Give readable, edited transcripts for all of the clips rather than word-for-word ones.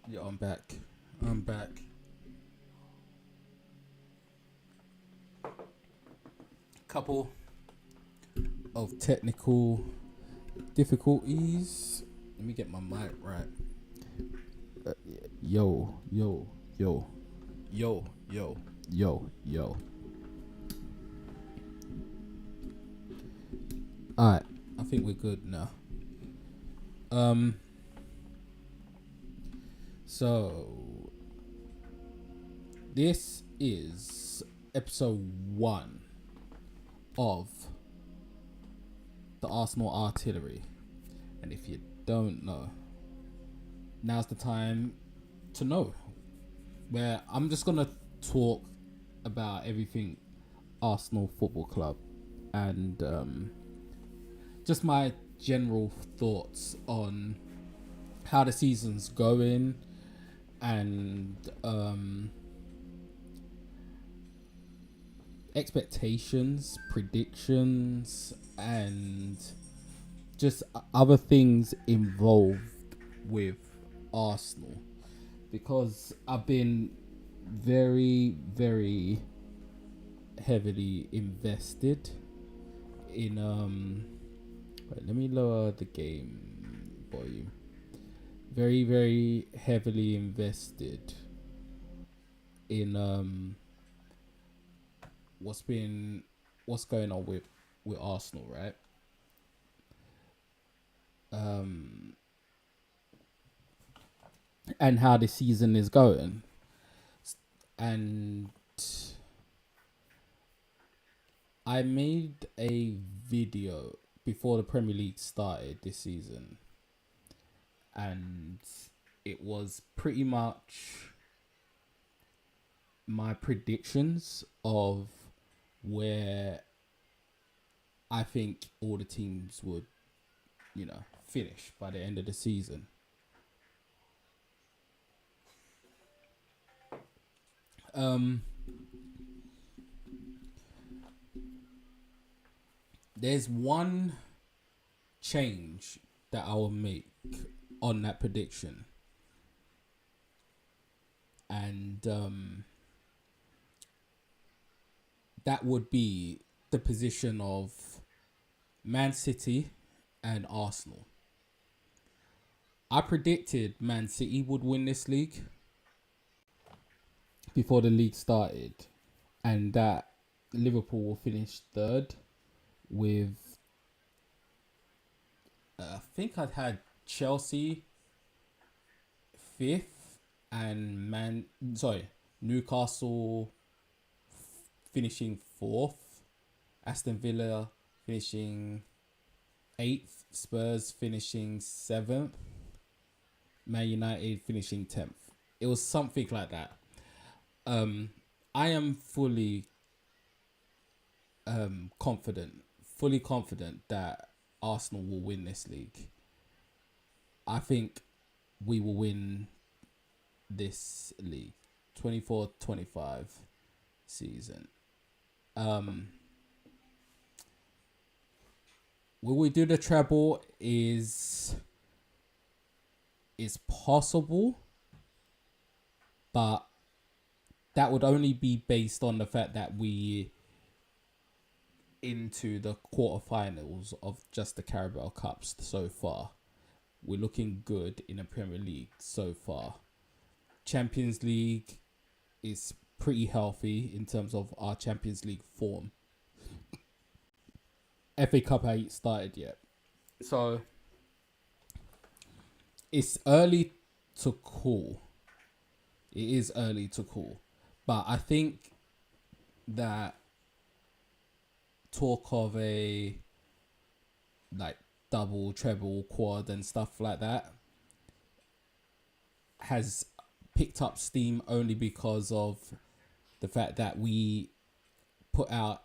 Yeah, I'm back. I'm back. Couple of technical difficulties. Let me get my mic right. Yo, yo, yo, yo, yo, yo, yo. Alright, I think we're good now. So this is episode 1 of the Arsenal Artillery, and if you don't know, now's the time to know. Where I'm just gonna talk about everything Arsenal Football Club and just my general thoughts on how the season's going and expectations, predictions, and just other things involved with Arsenal, because I've been very, very heavily invested in wait, let me lower the game volume. Very, very heavily invested in what's going on with Arsenal, right? And how the season is going. And I made a video before the Premier League started this season, and it was pretty much my predictions of where I think all the teams would, finish by the end of the season. There's one change that I will make on that prediction, and that would be the position of Man City and Arsenal. I predicted Man City would win this league before the league started, and that Liverpool will finish third with I think I'd had Chelsea fifth and Newcastle finishing fourth, Aston Villa finishing 8th, Spurs finishing 7th, Man United finishing 10th. It was something like that. I am fully confident that Arsenal will win this league. I think we will win this league, 24-25 season. Will we do the treble? Is possible, but that would only be based on the fact that we into the quarterfinals of just the Carabao Cups so far. We're looking good in the Premier League so far. Champions League is pretty healthy in terms of our Champions League form. FA Cup ain't started yet. So it's early to call. It is early to call. But I think that talk of a double, treble, quad and stuff like that has picked up steam only because of the fact that we put out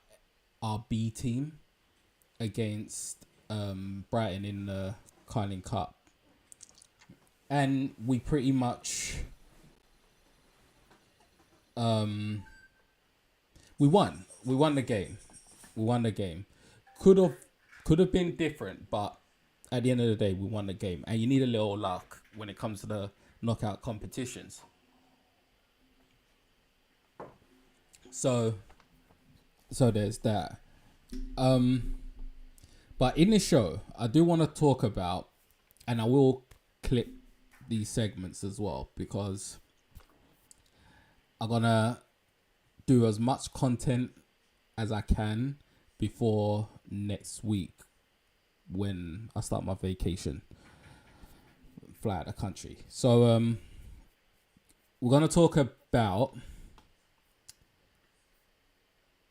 our B team against Brighton in the Carling Cup, and we pretty much we won the game. Could have been different, but at the end of the day, we won the game. And you need a little luck when it comes to the knockout competitions. So there's that. But in this show, I do want to talk about, and I will clip these segments as well, because I'm gonna do as much content as I can before next week when I start my vacation, fly out the country. So we're gonna talk about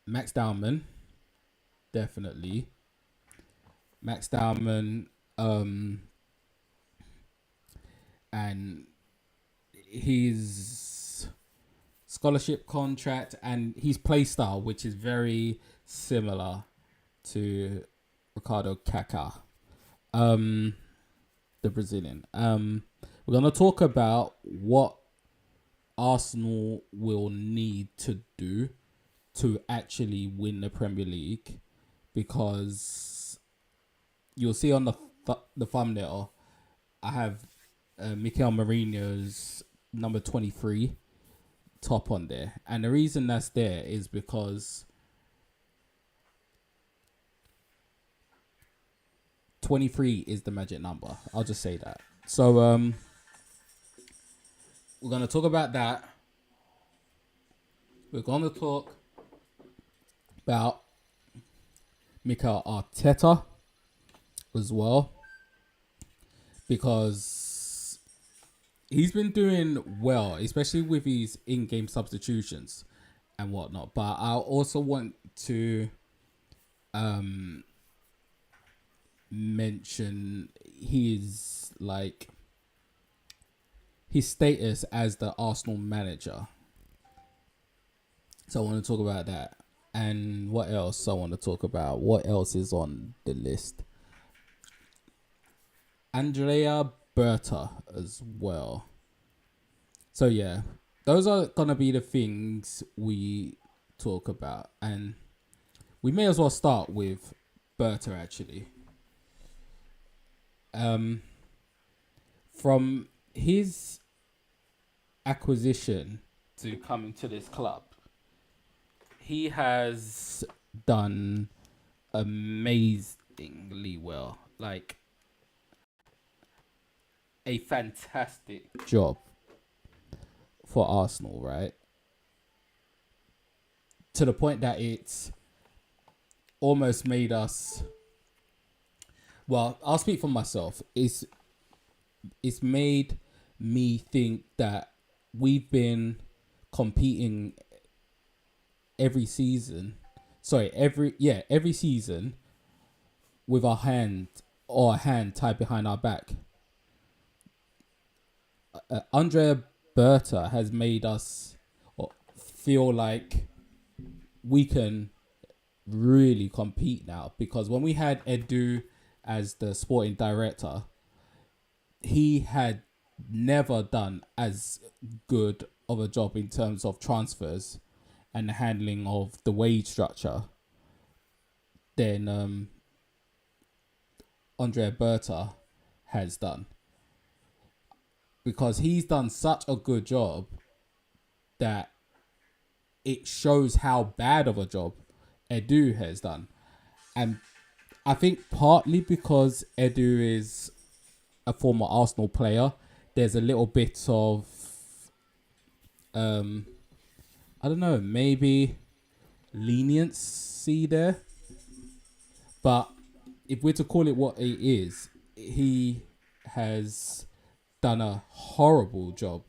Max Dowman, definitely. Max Dowman, and his scholarship contract and his play style, which is very similar to Ricardo Kaká, the Brazilian. We're going to talk about what Arsenal will need to do to actually win the Premier League, because you'll see on the thumbnail, I have Mikel Mourinho's number 23 top on there. And the reason that's there is because 23 is the magic number. I'll just say that. So we're going to talk about that. We're going to talk about Mikel Arteta as well, because he's been doing well, especially with his in-game substitutions and whatnot. But I also want to mention his status as the Arsenal manager. So I want to talk about that. And what else I want to talk about? What else is on the list? Andrea Berta as well. So yeah, those are gonna be the things we talk about, and we may as well start with Berta actually. From his acquisition to coming to this club, he has done amazingly well. Like, a fantastic job for Arsenal, right? To the point that it's almost made us... Well, I'll speak for myself. It's made me think that we've been competing every season with our hand tied behind our back. Andrea Berta has made us feel like we can really compete now, because when we had Edu as the sporting director, he had never done as good of a job in terms of transfers and the handling of the wage structure than Andrea Berta has done, because he's done such a good job that it shows how bad of a job Edu has done. And I think partly because Edu is a former Arsenal player, there's a little bit of I don't know, maybe leniency there. But if we're to call it what it is, he has done a horrible job.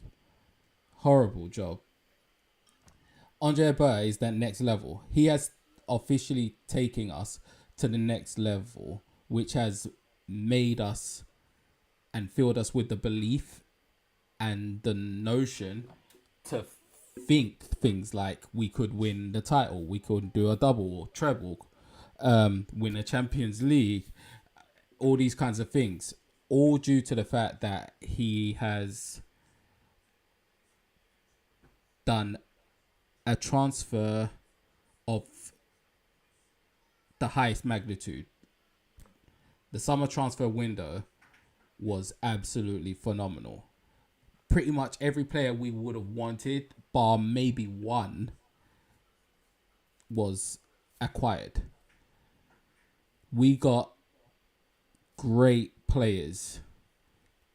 Andre Berta is that next level. He has officially taken us to the next level, which has made us and filled us with the belief and the notion to think things like we could win the title, we could do a double or treble, win a Champions League, all these kinds of things, all due to the fact that he has done a transfer of the highest magnitude. The summer transfer window was absolutely phenomenal. Pretty much every player we would have wanted, bar maybe one, was acquired. We got great players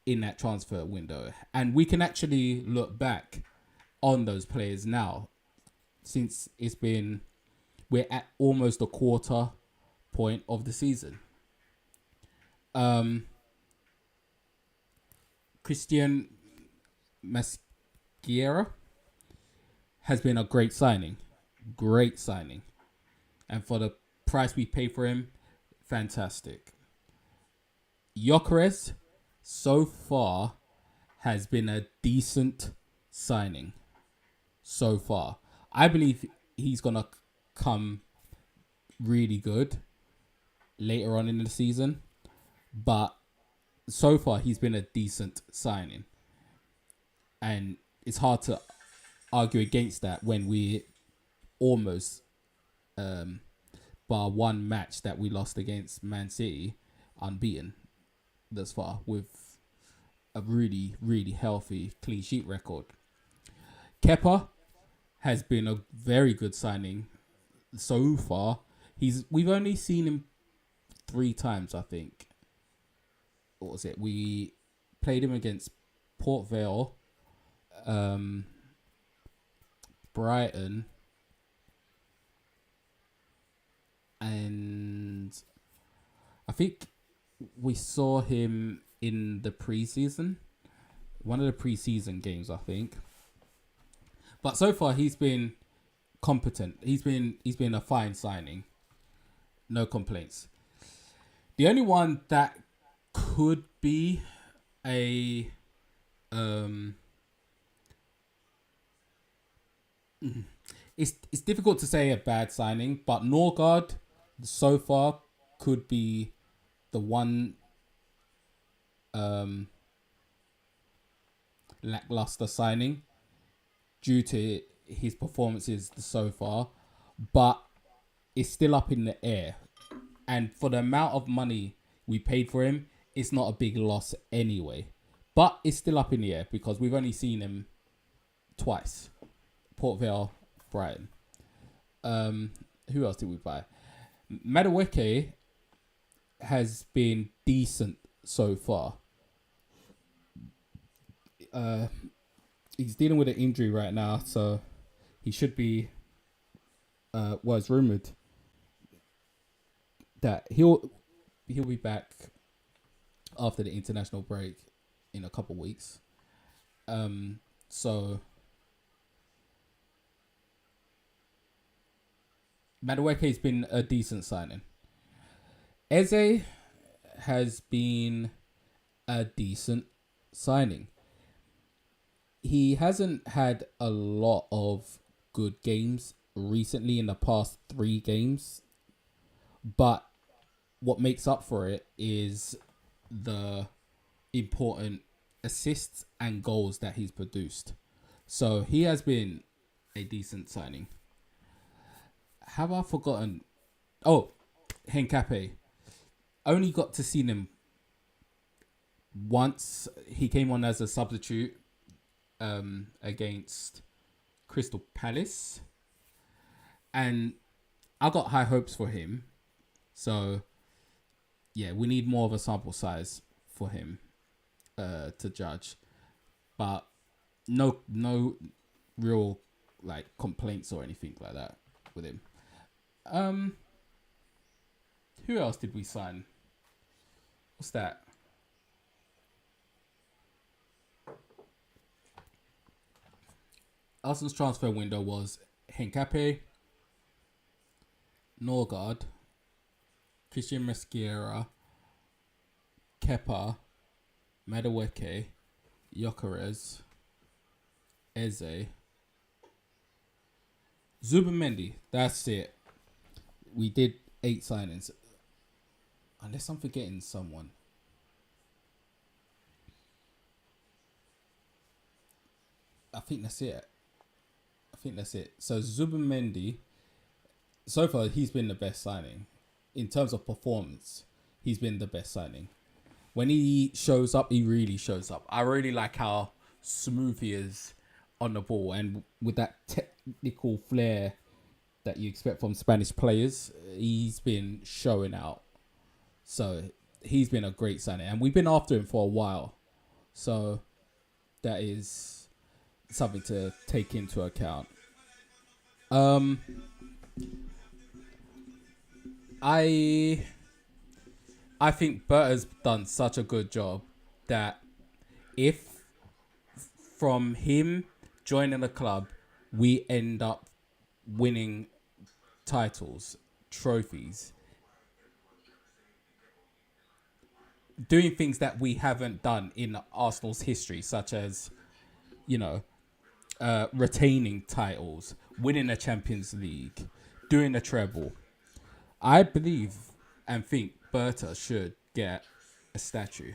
in that transfer window, and we can actually look back on those players now, since we're at almost a quarter point of the season. Christian Maschiera has been a great signing, and for the price we pay for him, fantastic. Gyökeres so far has been a decent signing so far. I believe he's gonna come really good later on in the season, but so far he's been a decent signing, and it's hard to argue against that when we almost, bar one match that we lost against Man City, unbeaten thus far with a really, really healthy clean sheet record. Kepa has been a very good signing so far. We've only seen him 3 times, I think. What was it? We played him against Port Vale, Brighton, and I think we saw him in the preseason, one of the preseason games, I think. But so far, he's been competent. He's been a fine signing. No complaints. The only one that could be a it's difficult to say a bad signing, but Norgard so far could be the one lackluster signing due to his performances so far, but it's still up in the air. And for the amount of money we paid for him, it's not a big loss anyway. But it's still up in the air because we've only seen him twice. Port Vale, Brighton. Who else did we buy? Madueke has been decent so far. He's dealing with an injury right now, so he should be. Was rumored that he'll be back after the international break in a couple weeks. So Madueke's been a decent signing. Eze has been a decent signing. He hasn't had a lot of good games recently in the past 3 games, but what makes up for it is the important assists and goals that he's produced. So he has been a decent signing. Have I forgotten? Oh, Henkape. Only got to see him once. He came on as a substitute against Crystal Palace, and I got high hopes for him. So yeah, we need more of a sample size for him to judge, but no real like complaints or anything like that with him. Who else did we sign? What's that? Arsenal's transfer window was Henkape, Norgard, Christian Maschiera, Kepa, Madueke, Gyökeres, Eze, Zubimendi. That's it. We did 8 signings. Unless I'm forgetting someone. I think that's it. So Zubimendi, so far he's been the best signing. In terms of performance, he's been the best signing. when he shows up, he really shows up. I really like how smooth he is on the ball, and with that technical flair that you expect from Spanish players, he's been showing out. So he's been a great signing, and we've been after him for a while. So that is something to take into account. I I think Berta's done such a good job that if from him joining the club we end up winning titles, trophies, doing things that we haven't done in Arsenal's history, such as, you know, retaining titles, winning a Champions League, doing a treble. I believe and think Berta should get a statue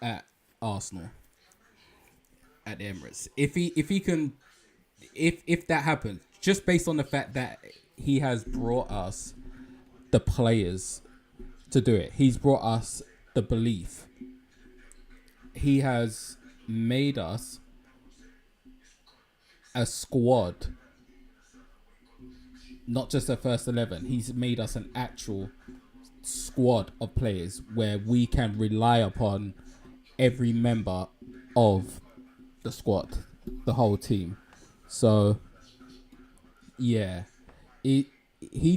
at Arsenal at the Emirates. If he can, if that happens, just based on the fact that he has brought us the players to do it. He's brought us the belief. He has made us a squad, not just a first 11. He's made us an actual squad of players where we can rely upon every member of the squad, the whole team. So, yeah, he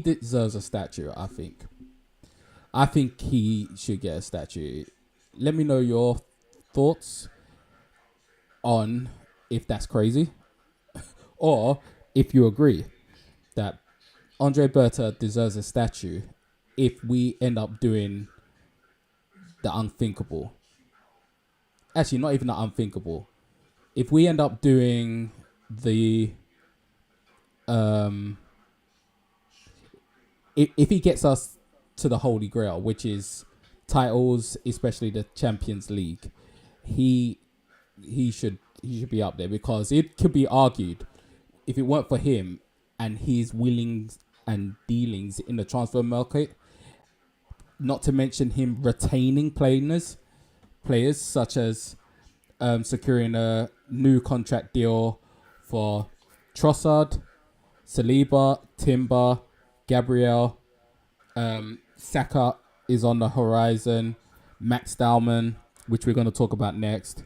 deserves a statue, I think. I think he should get a statue. Let me know your thoughts on if that's crazy or if you agree that Andre Berta deserves a statue if we end up doing the unthinkable. Actually, not even the unthinkable. If we end up doing the if he gets us to the Holy Grail, which is titles, especially the Champions League, he should be up there, because it could be argued if it weren't for him and his willings and dealings in the transfer market, not to mention him retaining players such as securing a new contract deal for Trossard, Saliba, Timber, Gabriel, Saka is on the horizon, Max Dallman, which we're going to talk about next,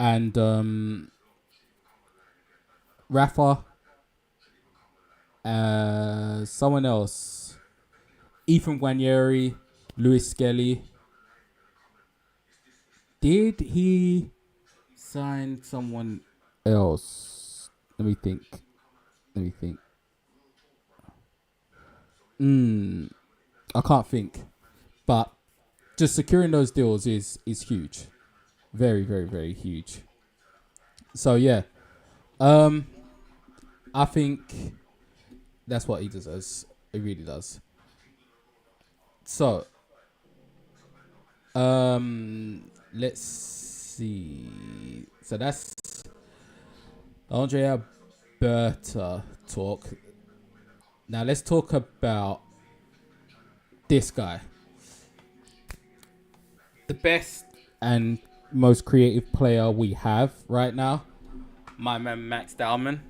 and Rafa, someone else, Ethan Guarnieri, Luis Skelly. Did he sign someone else? Let me think. I can't think. But just securing those deals is huge. Very, very, very huge. So yeah. I think that's what he deserves. It really does. So let's see. So that's Andrea Berta talk. Now let's talk about this guy. The best and most creative player we have right now, my man Max Dallman.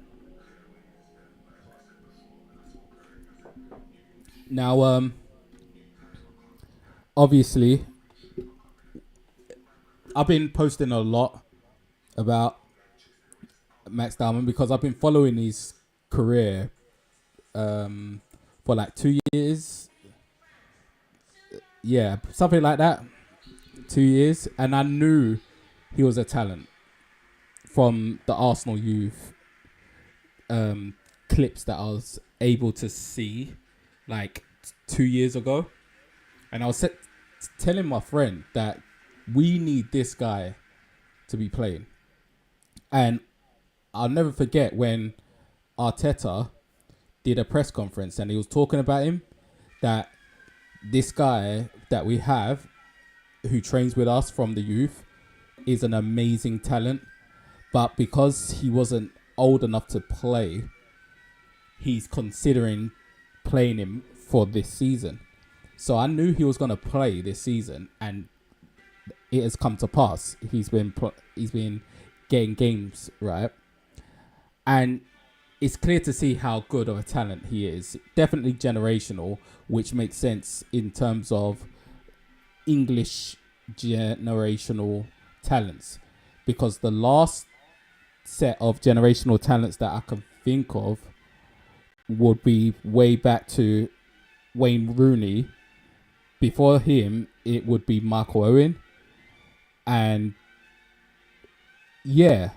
Now, obviously, I've been posting a lot about Max Dallman because I've been following his career for like 2 years. Yeah, something like that. 2 years. And I knew he was a talent from the Arsenal youth clips that I was able to see like 2 years ago. And I was telling my friend that we need this guy to be playing. And I'll never forget when Arteta did a press conference and he was talking about him, that this guy that we have who trains with us from the youth is an amazing talent. But because he wasn't old enough to play, he's considering playing him for this season. So I knew he was going to play this season, and it has come to pass. He's been getting games, right? And it's clear to see how good of a talent he is. Definitely generational, which makes sense in terms of English generational talents, because the last set of generational talents that I can think of would be way back to Wayne Rooney. Before him, it would be Michael Owen. And yeah,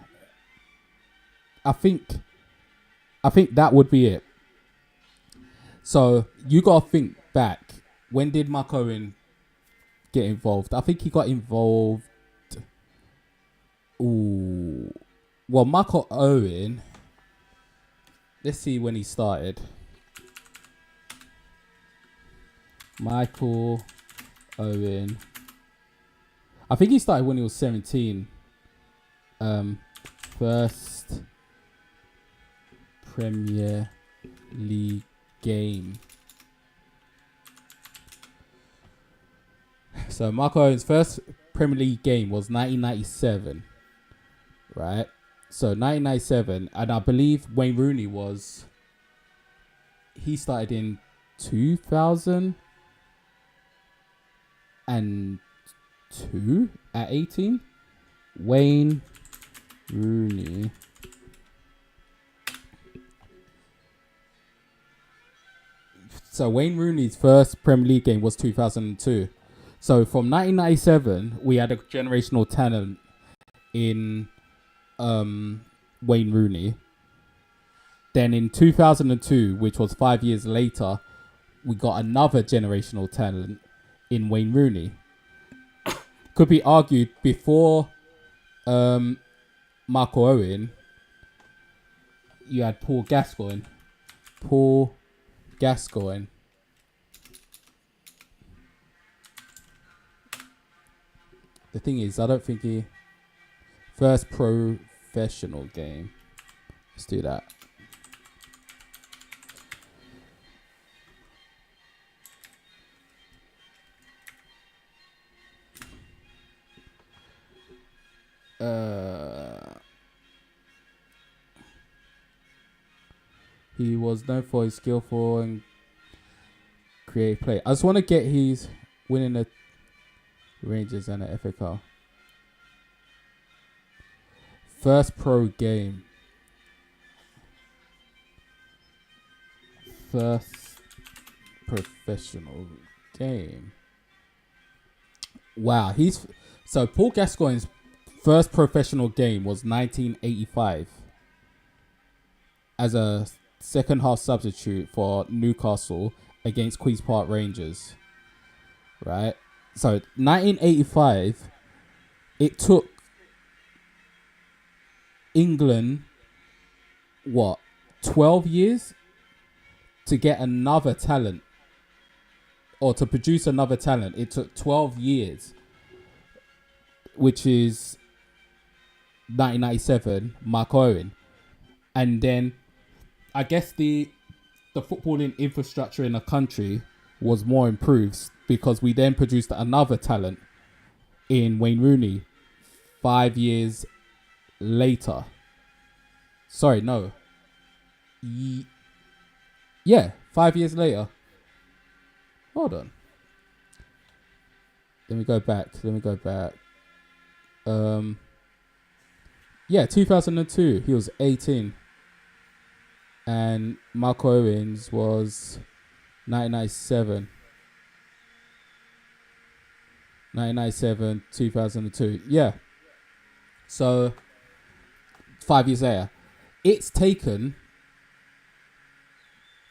I think that would be it. So you gotta think back. When did Michael Owen get involved? I think he got involved. Ooh, well, Michael Owen. Let's see when he started. Michael Owen. I think he started when he was 17. First Premier League game. So Michael Owen's first Premier League game was 1997, right? So 1997, and I believe Wayne Rooney he started in 2002 at 18. Wayne Rooney. So Wayne Rooney's first Premier League game was 2002. So from 1997, we had a generational talent in Wayne Rooney. Then in 2002, which was 5 years later, we got another generational talent in Wayne Rooney. Could be argued before Michael Owen, you had Paul Gascoigne. The thing is, I don't think he... First professional game. Let's do that. He was known for his skillful and creative play. I just want to get his winning the Rangers and the FA Cup. First pro game. First professional game. Wow, so Paul Gascoigne's first professional game was 1985 as a second half substitute for Newcastle against Queen's Park Rangers. Right? So 1985, it took England 12 years to get another talent, or to produce another talent. It took 12 years, which is 1997, Mark Owen. And then I guess the footballing infrastructure in the country was more improved, because we then produced another talent in Wayne Rooney 5 years later. Sorry, no. Yeah, 5 years later. Hold on. Let me go back. Yeah, 2002. He was 18. And Mark Owens was 1997. 1997, 2002. Yeah. So 5 years later. It's taken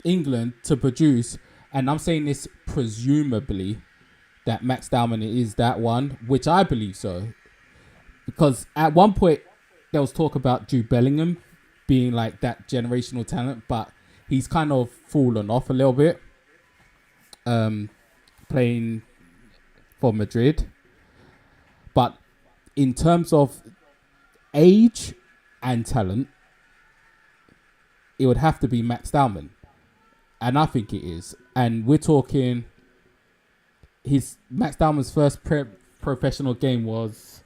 England to produce, and I'm saying this presumably, that Max Dowman is that one, which I believe so. Because at one point there was talk about Jude Bellingham being like that generational talent, but he's kind of fallen off a little bit. Playing for Madrid. But in terms of age and talent, it would have to be Max Dowman. And I think it is. And we're talking Max Dowman's first professional game was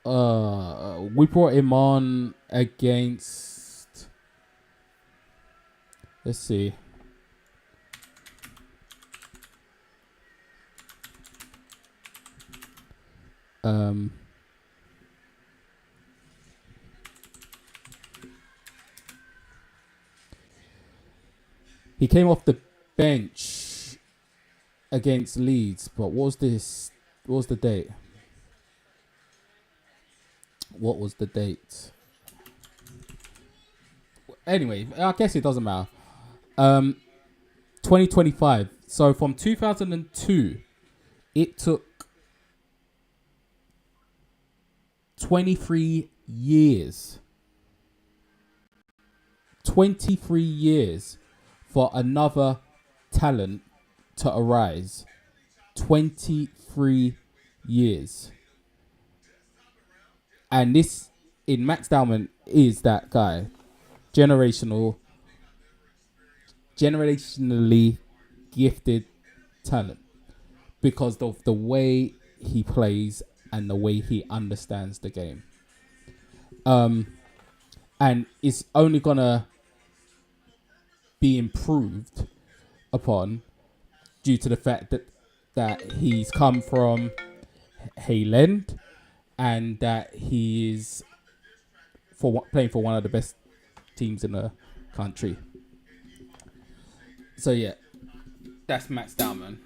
we brought him on against, let's see, he came off the bench against Leeds, but what was this? What was the date? What was the date? Anyway, I guess it doesn't matter. 2025. So from 2002, it took 23 years. 23 years for another talent to arise. 23 years. And this, in Max Dowman, is that guy. Generationally gifted talent. Because of the way he plays and the way he understands the game. And it's only going to be improved upon due to the fact that he's come from Hayland and that he is playing for one of the best teams in the country. So yeah, that's Max Dowman.